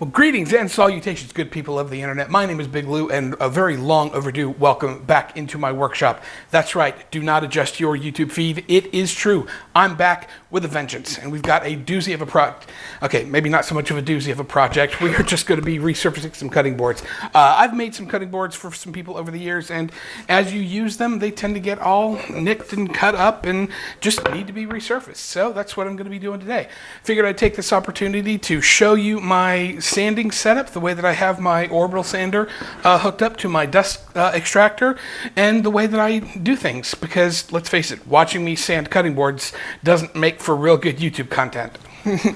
Well, greetings and salutations, good people of the internet. My name is Big Lou, and a very long overdue welcome back into my workshop. That's right, do not adjust your YouTube feed. It is true. I'm back with a vengeance, and we've got a doozy of a project. Okay, maybe not so much of a doozy of a project. We are just going to be resurfacing some cutting boards. I've made some cutting boards for some people over the years, and as you use them, they tend to get all nicked and cut up and just need to be resurfaced. So that's what I'm going to be doing today. Figured I'd take this opportunity to show you my sanding setup, the way that I have my orbital sander hooked up to my dust extractor, and the way that I do things, because let's face it, watching me sand cutting boards doesn't make for real good YouTube content.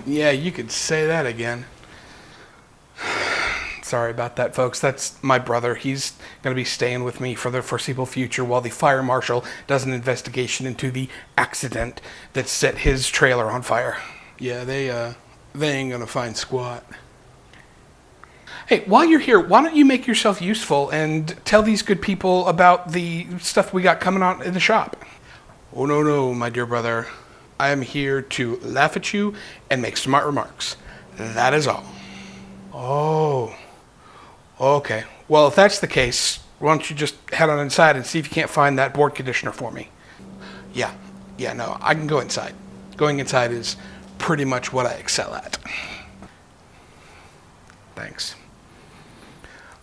Yeah, you could say that again. Sorry about that, folks. That's my brother. He's going to be staying with me for the foreseeable future while the fire marshal does an investigation into the accident that set his trailer on fire. Yeah, they ain't going to find squat. Hey, while you're here, why don't you make yourself useful and tell these good people about the stuff we got coming on in the shop? Oh, no, my dear brother. I am here to laugh at you and make smart remarks. That is all. Oh, okay. Well, if that's the case, why don't you just head on inside and see if you can't find that board conditioner for me? Yeah, no, I can go inside. Going inside is pretty much what I excel at. Thanks.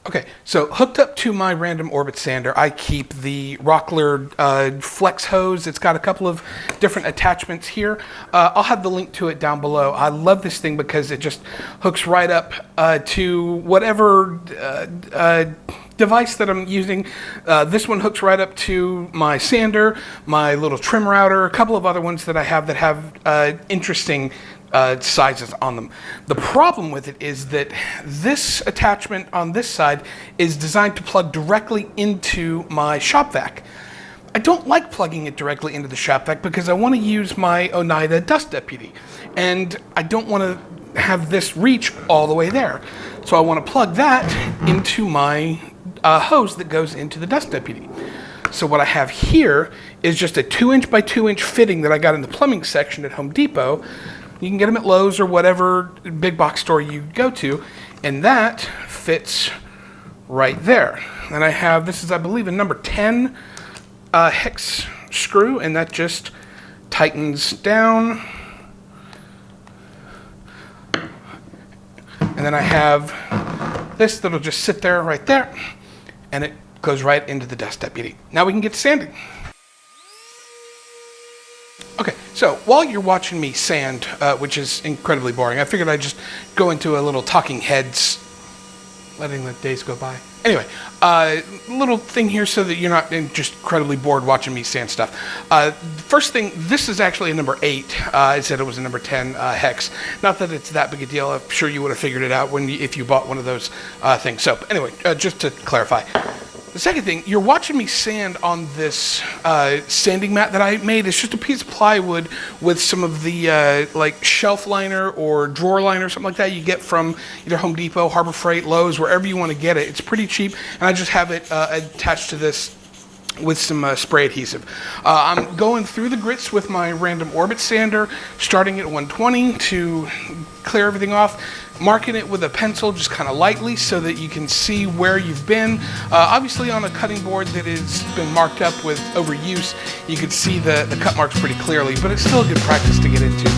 Okay, so hooked up to my random orbit sander, I keep the Rockler flex hose. It's got a couple of different attachments here. I'll have the link to it down below. I love this thing because it just hooks right up to whatever device that I'm using. This one hooks right up to my sander, my little trim router, a couple of other ones that I have that have interesting sizes on them. The problem with it is that this attachment on this side is designed to plug directly into my shop vac. I don't like plugging it directly into the shop vac because I want to use my Oneida Dust Deputy, and I don't want to have this reach all the way there. So I want to plug that into my hose that goes into the Dust Deputy. So what I have here is just a 2" by 2" fitting that I got in the plumbing section at Home Depot. You can get them at Lowe's or whatever big box store you go to, and that fits right there. And I have, this is I believe a number 10 hex screw, and that just tightens down. And then I have this that'll just sit there right there, and it goes right into the Dust Deputy. Now we can get to sanding. Okay, so while you're watching me sand, which is incredibly boring, I figured I'd just go into a little talking heads, letting the days go by. Anyway, little thing here so that you're not just incredibly bored watching me sand stuff. First thing, this is actually a number 8. I said it was a number 10 hex. Not that it's that big a deal. I'm sure you would have figured it out if you bought one of those things. So anyway, just to clarify. The second thing, you're watching me sand on this sanding mat that I made. It's just a piece of plywood with some of the like shelf liner or drawer liner, something like that you get from either Home Depot, Harbor Freight, Lowe's, wherever you want to get it. It's pretty cheap, and I just have it attached to this with some spray adhesive. I'm going through the grits with my random orbit sander, starting at 120 to clear everything off, marking it with a pencil just kind of lightly so that you can see where you've been. Obviously on a cutting board that has been marked up with overuse, you can see the cut marks pretty clearly, but it's still a good practice to get into.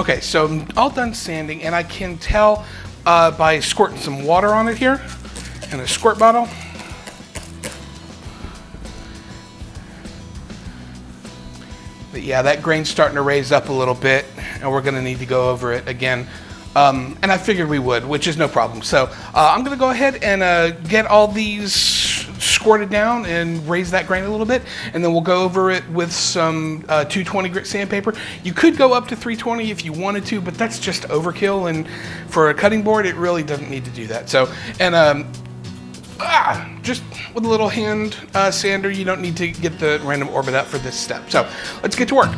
Okay, so I'm all done sanding, and I can tell by squirting some water on it here in a squirt bottle. But yeah, that grain's starting to raise up a little bit, and we're gonna need to go over it again. And I figured we would, which is no problem. So I'm gonna go ahead and get all these squirted down and raise that grain a little bit, and then we'll go over it with some 220 grit sandpaper. You could go up to 320 if you wanted to, but that's just overkill, and for a cutting board it really doesn't need to do that. So, and just with a little hand sander, you don't need to get the random orbit out for this step. So let's get to work.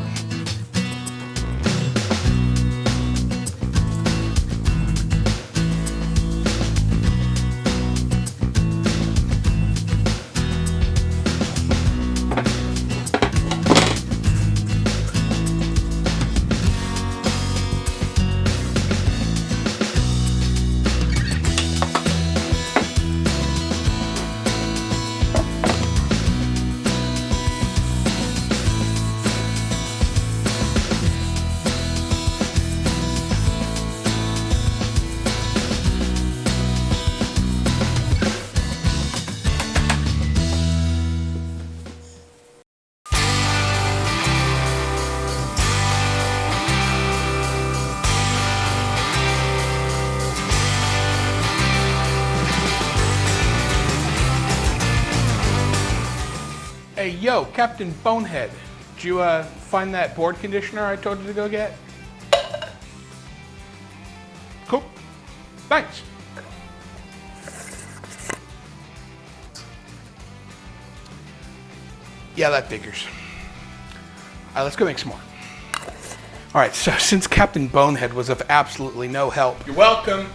Hey, yo, Captain Bonehead. Did you find that board conditioner I told you to go get? Cool. Thanks. Yeah, that figures. All right, let's go make some more. All right, so since Captain Bonehead was of absolutely no help... You're welcome.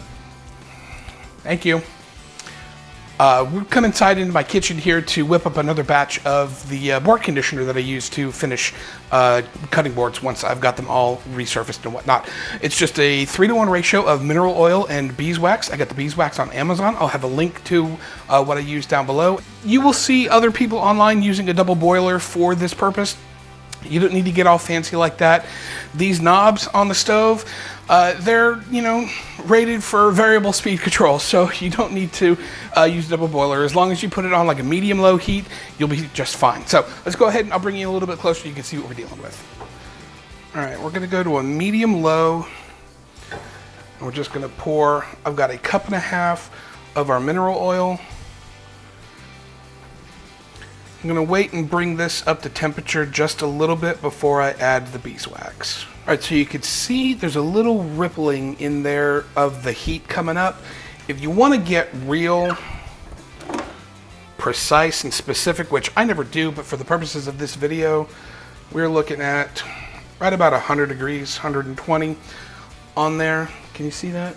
Thank you. We've come inside into my kitchen here to whip up another batch of the board conditioner that I use to finish cutting boards once I've got them all resurfaced and whatnot. It's just a 3-to-1 ratio of mineral oil and beeswax. I got the beeswax on Amazon. I'll have a link to what I use down below. You will see other people online using a double boiler for this purpose. You don't need to get all fancy like that. These knobs on the stove, they're, rated for variable speed control, so you don't need to use a double boiler. As long as you put it on like a medium-low heat, you'll be just fine. So let's go ahead and I'll bring you a little bit closer so you can see what we're dealing with. All right, we're gonna go to a medium-low, and we're just gonna pour, I've got a 1.5 cups of our mineral oil. I'm gonna wait and bring this up to temperature just a little bit before I add the beeswax. All right, so you can see there's a little rippling in there of the heat coming up. If you wanna get real precise and specific, which I never do, but for the purposes of this video, we're looking at right about 100 degrees, 120 on there. Can you see that?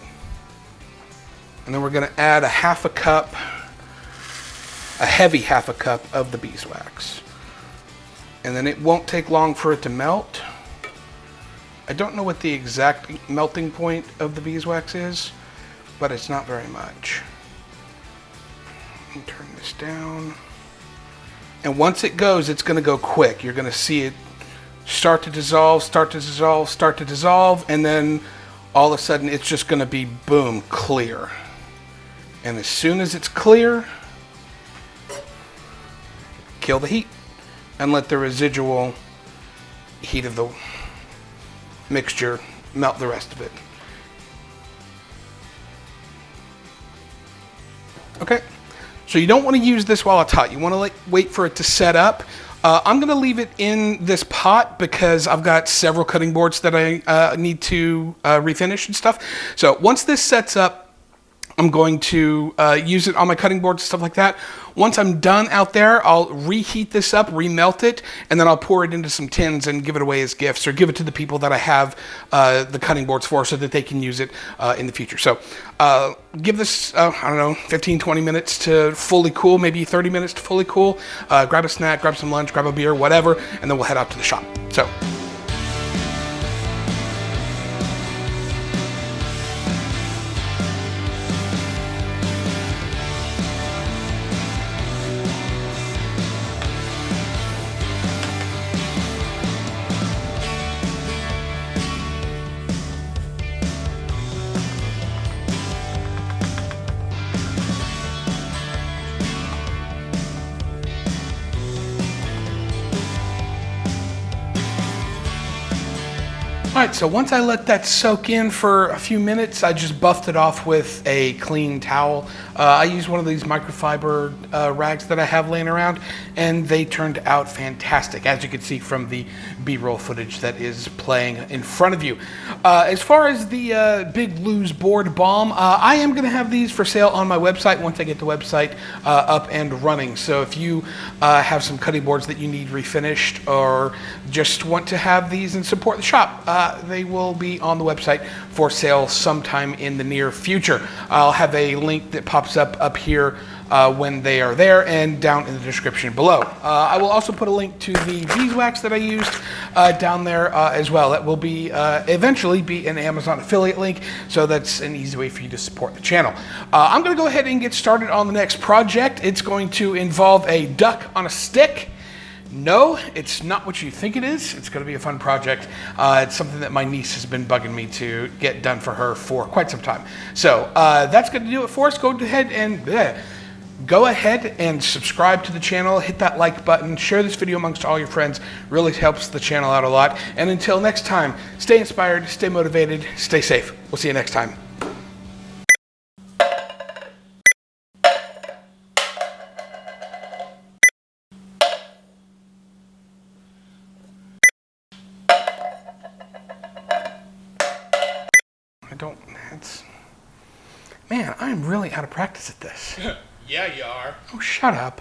And then we're gonna add a 1/2 cup, a heavy 1/2 cup of the beeswax. And then it won't take long for it to melt. I don't know what the exact melting point of the beeswax is, but it's not very much. Let me turn this down. And once it goes, it's gonna go quick. You're gonna see it start to dissolve, start to dissolve, start to dissolve, and then all of a sudden it's just gonna be boom, clear. And as soon as it's clear, kill the heat and let the residual heat of the mixture melt the rest of it. Okay, so you don't want to use this while it's hot. You want to wait for it to set up. I'm going to leave it in this pot because I've got several cutting boards that I need to refinish and stuff. So once this sets up, I'm going to use it on my cutting boards and stuff like that. Once I'm done out there, I'll reheat this up, remelt it, and then I'll pour it into some tins and give it away as gifts or give it to the people that I have the cutting boards for so that they can use it in the future. So give this, I don't know, 15, 20 minutes to fully cool, maybe 30 minutes to fully cool. Grab a snack, grab some lunch, grab a beer, whatever, and then we'll head out to the shop. So. All right, so once I let that soak in for a few minutes, I just buffed it off with a clean towel. I use one of these microfiber rags that I have laying around, and they turned out fantastic, as you can see from the B-roll footage that is playing in front of you. As far as the Big Lou's board balm, I am gonna have these for sale on my website once I get the website up and running. So if you have some cutting boards that you need refinished or just want to have these and support the shop, they will be on the website for sale sometime in the near future. I'll have a link that pops up here when they are there and down in the description below. I will also put a link to the beeswax that I used down there as well. That will be eventually be an Amazon affiliate link, so that's an easy way for you to support the channel. I'm going to go ahead and get started on the next project. It's going to involve a duck on a stick. No, it's not what you think it is. It's going to be a fun project. It's something that my niece has been bugging me to get done for her for quite some time. So that's going to do it for us. Go ahead and subscribe to the channel. Hit that like button. Share this video amongst all your friends. Really helps the channel out a lot. And until next time, stay inspired, stay motivated, stay safe. We'll see you next time. don't, man, I'm really out of practice at this. Yeah, you are. Oh, shut up.